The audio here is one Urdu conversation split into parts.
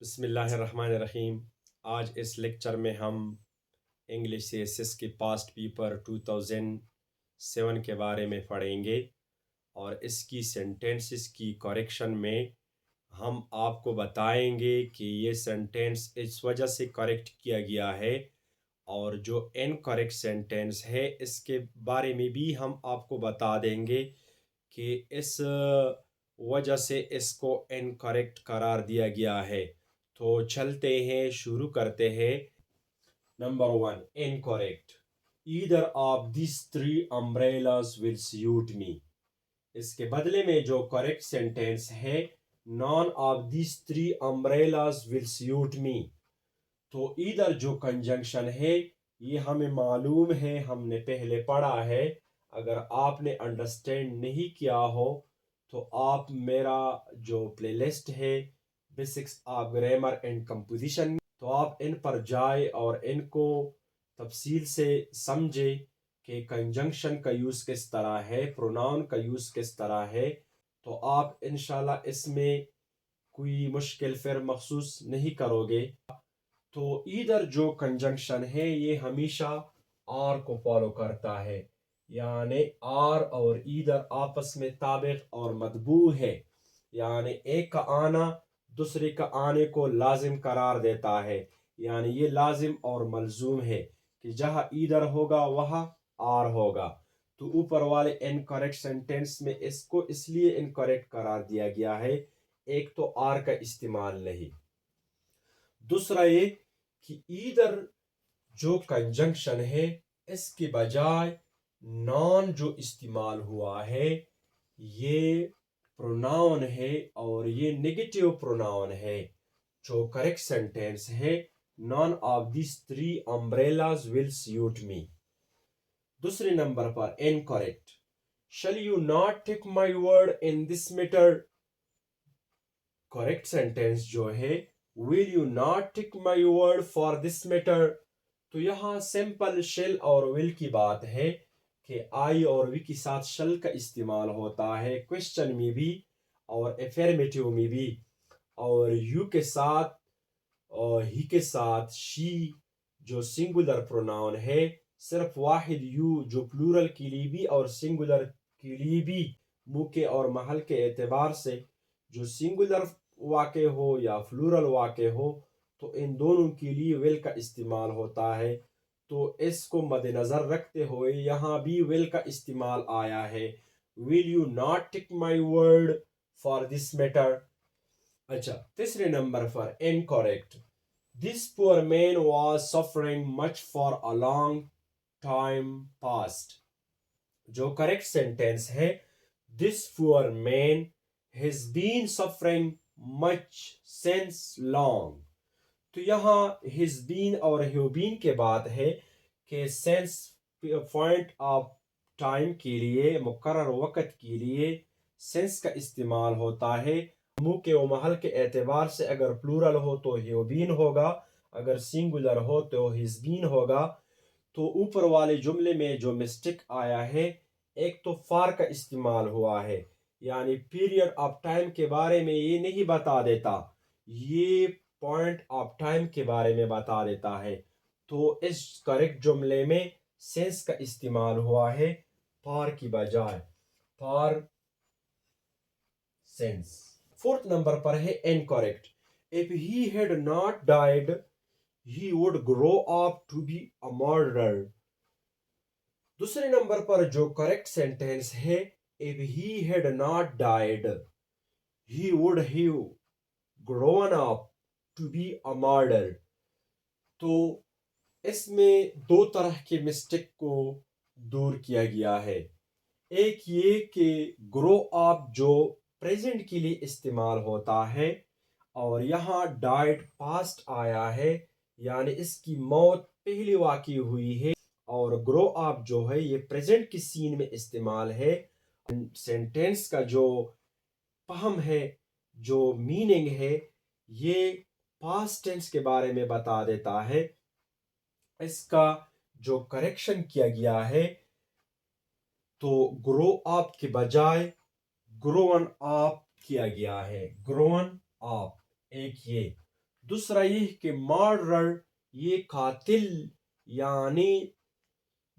بسم اللہ الرحمن الرحیم۔ آج اس لیکچر میں ہم انگلش سی ایس ایس کی پاسٹ پیپر 2007 کے بارے میں پڑھیں گے، اور اس کی سینٹینسز کی کریکشن میں ہم آپ کو بتائیں گے کہ یہ سینٹینس اس وجہ سے کریکٹ کیا گیا ہے، اور جو انکریکٹ سینٹینس ہے اس کے بارے میں بھی ہم آپ کو بتا دیں گے کہ اس وجہ سے اس کو انکریکٹ قرار دیا گیا ہے۔ تو چلتے ہیں، شروع کرتے ہیں۔ Number 1، incorrect. Either of these three umbrellas will suit me. اس کے بدلے میں جو کریکٹ سینٹینس ہے none of these three umbrellas will suit me، تو either جو کنجنکشن ہے یہ ہمیں معلوم ہے، ہم نے پہلے پڑھا ہے۔ اگر آپ نے انڈرسٹینڈ نہیں کیا ہو تو آپ میرا جو پلے لسٹ ہے basics of grammar and composition, تو آپ ان پر جائے اور ان کو تفصیل سے سمجھے کہ کنجنکشن کا یوز کس طرح ہے، پروناؤن کا یوز کس طرح ہے، تو آپ انشاءاللہ اس میں کوئی مشکل پھر محسوس نہیں کرو گے۔ تو ایدر جو کنجنکشن ہے یہ ہمیشہ آر کو فالو کرتا ہے، یعنی آر اور ایدر آپس میں طابق اور مطبوع ہے، یعنی ایک کا آنا دوسرے کا آنے کو لازم قرار دیتا ہے، یعنی یہ لازم اور ملزوم ہے کہ جہاں ایدر ہوگا وہاں آر ہوگا۔ تو اوپر والے انکریکٹ سینٹینس میں اس کو اس لیے انکریکٹ قرار دیا گیا ہے، ایک تو آر کا استعمال نہیں، دوسرا یہ کہ ایدر جو کنجنکشن ہے اس کے بجائے نان جو استعمال ہوا ہے یہ پروناؤن ہے، اور یہ نیگیٹیو پروناؤن ہے۔ جو کریکٹ سینٹینس ہے none of these three umbrellas will suit me۔ دوسرے number per incorrect. Shall you not take my word in this matter؟ Correct sentence جو ہے will you not take my word for this matter، تو یہاں سمپل شل اور will کی بات ہے کہ آئی اور وی کے ساتھ شل کا استعمال ہوتا ہے کوشچن میں بھی اور افرمیٹیو میں بھی، اور یو کے ساتھ اور ہی کے ساتھ شی جو سنگولر پروناؤن ہے، صرف واحد یو جو پلورل کے لیے بھی اور سنگولر کے لیے بھی موقع اور محل کے اعتبار سے جو سنگولر واقع ہو یا پلورل واقع ہو تو ان دونوں کے لیے will کا استعمال ہوتا ہے۔ تو اس کو مد نظر رکھتے ہوئے یہاں بھی will کا استعمال آیا ہے، will you not take my word for this matter۔ اچھا، تیسرے number per incorrect. This poor man was suffering much for a long time past۔ جو کریکٹ سینٹینس ہے this poor man has been suffering much since long، تو یہاں has been اور have been کے بعد ہے کہ since پوائنٹ آف ٹائم کے لیے، مقرر وقت کے لیے since کا استعمال ہوتا ہے۔ موقع و محل کے اعتبار سے اگر پلورل ہو تو have been ہوگا، اگر سنگولر ہو تو has been ہوگا۔ تو اوپر والے جملے میں جو مسٹیک آیا ہے، ایک تو فار کا استعمال ہوا ہے، یعنی پیریڈ آف ٹائم کے بارے میں یہ نہیں بتا دیتا، یہ پوائنٹ آف ٹائم کے بارے میں بتا دیتا ہے۔ تو اس کریکٹ جملے میں سینس کا استعمال ہوا ہے فار کی بجائے، فار سینس۔ فورتھ نمبر پر ہے incorrect. If he had not died he would grow up to be a murderer۔ دوسرے نمبر پر جو کریکٹ سینٹینس ہے if he had not died he would have grown up to be a murderer، تو اس میں دو طرح کے مسٹیک کو دور کیا گیا ہے۔ ایک یہ کہ گرو اپ جو پریزنٹ کے لیے استعمال ہوتا ہے، اور یہاں ڈائٹ پاسٹ آیا ہے، یعنی اس کی موت پہلی واقع ہوئی ہے، اور گرو اپ جو ہے یہ پریزنٹ کی سین میں استعمال ہے۔ سینٹینس کا جو فہم ہے، جو میننگ ہے، یہ پاسٹ ٹینس کے بارے میں بتا دیتا ہے۔ اس کا جو کریکشن کیا گیا ہے تو گرو اپ کے بجائے گرون اپ کیا گیا ہے، گرون اپ ایک یہ۔ دوسرا یہ کہ murderer یہ قاتل یعنی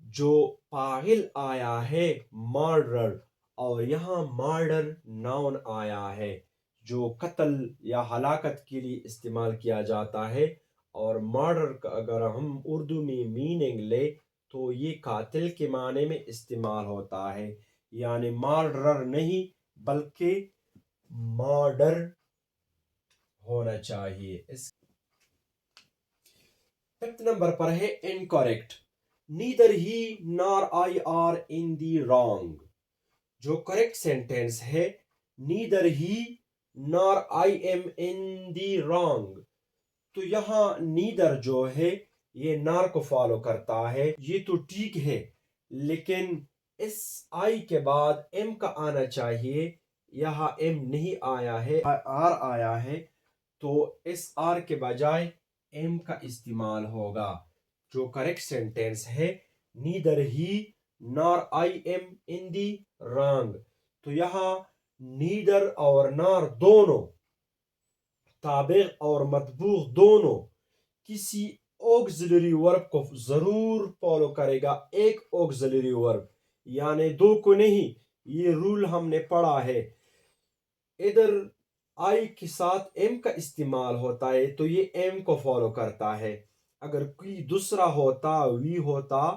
جو پاگل آیا ہے murderer، اور یہاں murder ناؤن آیا ہے جو قتل یا ہلاکت کے لیے استعمال کیا جاتا ہے، اور murder کا اگر ہم اردو میں میننگ لے تو یہ قاتل کے معنی میں استعمال ہوتا ہے، یعنی murderer نہیں بلکہ murder ہونا چاہیے۔ اس ففتھ نمبر پر ہے incorrect، neither he nor I are in the wrong۔ جو کریکٹ سینٹینس ہے neither he nor I am in the wrong، تو یہاں neither جو ہے یہ نار کو فالو کرتا ہے، یہ تو ٹھیک ہے، لیکن اس I کے بعد M کا آنا چاہیے، یہاں M نہیں آیا ہے، R آیا ہے، تو اس R کے بجائے M کا استعمال ہوگا۔ جو کریکٹ سینٹینس ہے neither he nor I am in the wrong، تو یہاں neither اور nor دونوں تابع اور مطبوع دونوں کسی auxiliary verb کو ضرور فالو کرے گا، ایک auxiliary verb یعنی دو کو نہیں، یہ رول ہم نے پڑھا ہے۔ ادھر I کے ساتھ M کا استعمال ہوتا ہے تو یہ M کو فالو کرتا ہے، اگر کوئی دوسرا ہوتا وی ہوتا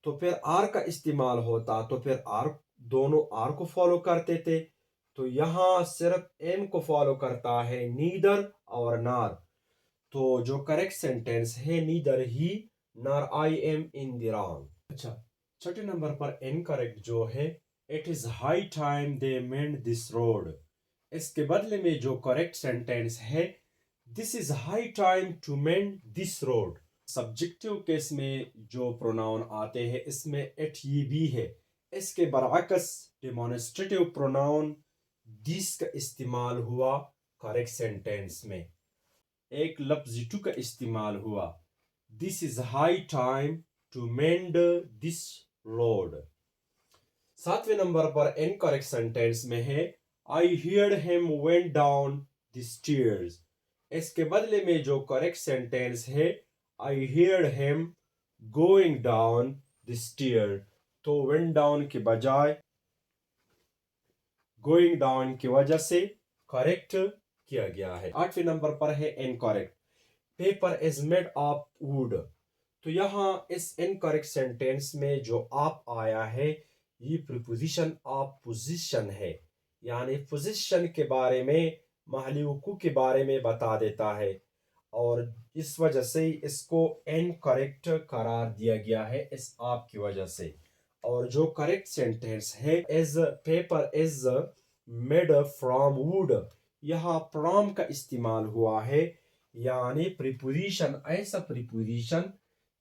تو پھر R کا استعمال ہوتا تو پھر R دونوں R کو فالو کرتے تھے، تو یہاں صرف M کو فالو کرتا ہے neither اور nor، تو جو کریکٹ سینٹینس ہے neither he nor I am in the wrong۔ اچھا چھٹے نمبر پر incorrect جو ہے it is high time they mend this road، اس کے بدلے میں جو کریکٹ سینٹینس ہے this is high time to mend this road۔ Subjective case میں جو پروناؤن آتے ہیں اس میں اٹ یہ بھی ہے، اس کے برعکس ڈیمونسٹریٹیو پروناؤن this کا استعمال ہوا کریکٹ سینٹینس میں، ایک لفظ to کا استعمال ہوا this is high time to mend this road۔ ساتویں نمبر پر incorrect سینٹینس میں ہے I heard him went down the stairs، اس کے بدلے میں جو کریکٹ سینٹینس ہے I heard him going down the stair، تو went down کے بجائے going down کی وجہ سے کریکٹ کیا گیا ہے۔ آٹھویں نمبر پر ہے incorrect paper is made of wood، تو یہاں اس incorrect سینٹینس میں جو آپ آیا ہے یہ preposition of position ہے، یعنی پوزیشن کے بارے میں محلی وقوع کے بارے میں بتا دیتا ہے، اور اس وجہ سے اس کو incorrect قرار دیا گیا ہے اس آپ کی وجہ سے۔ اور جو کریکٹ سینٹینس ہے is paper is made from wood، یہاں from کا استعمال ہوا ہے، یعنی پریپوزیشن ایسا پریپوزیشن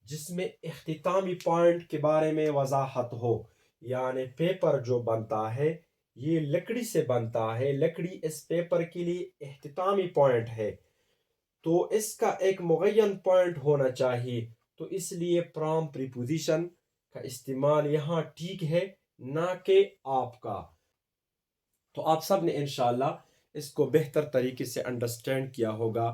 جس میں اختتامی پوائنٹ کے بارے میں وضاحت ہو، یعنی پیپر جو بنتا ہے یہ لکڑی سے بنتا ہے، لکڑی اس پیپر کے لیے اختتامی پوائنٹ ہے، تو اس کا ایک معین پوائنٹ ہونا چاہیے، تو اس لیے فرام پریپوزیشن کا استعمال یہاں ٹھیک ہے نہ کہ آپ کا۔ تو آپ سب نے انشاءاللہ اس کو بہتر طریقے سے انڈرسٹینڈ کیا ہوگا۔